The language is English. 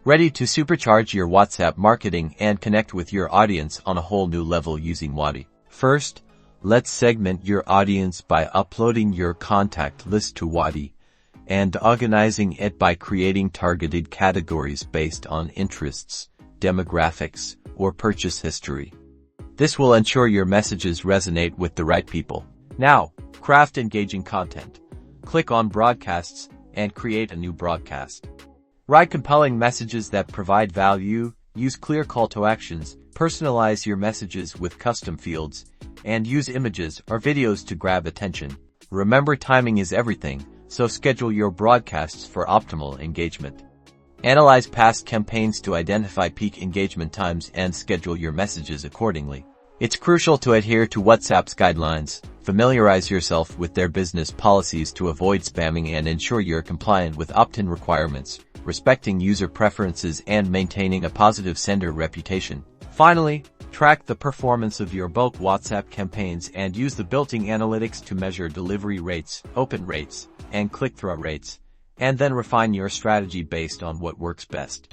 Ready to supercharge your WhatsApp marketing and connect with your audience on a whole new level using Wati. First, let's segment your audience by uploading your contact list to Wati and organizing it by creating targeted categories based on interests, demographics, or purchase history. This will ensure your messages resonate with the right people. Now, craft engaging content. Click on Broadcasts and create a new broadcast. Write compelling messages that provide value, use clear call to actions, personalize your messages with custom fields, and use images or videos to grab attention. Remember, timing is everything, so schedule your broadcasts for optimal engagement. Analyze past campaigns to identify peak engagement times and schedule your messages accordingly. It's crucial to adhere to WhatsApp's guidelines, familiarize yourself with their business policies to avoid spamming and ensure you're compliant with opt-in requirements, respecting user preferences and maintaining a positive sender reputation. Finally, track the performance of your bulk WhatsApp campaigns and use the built-in analytics to measure delivery rates, open rates, and click-through rates, and then refine your strategy based on what works best.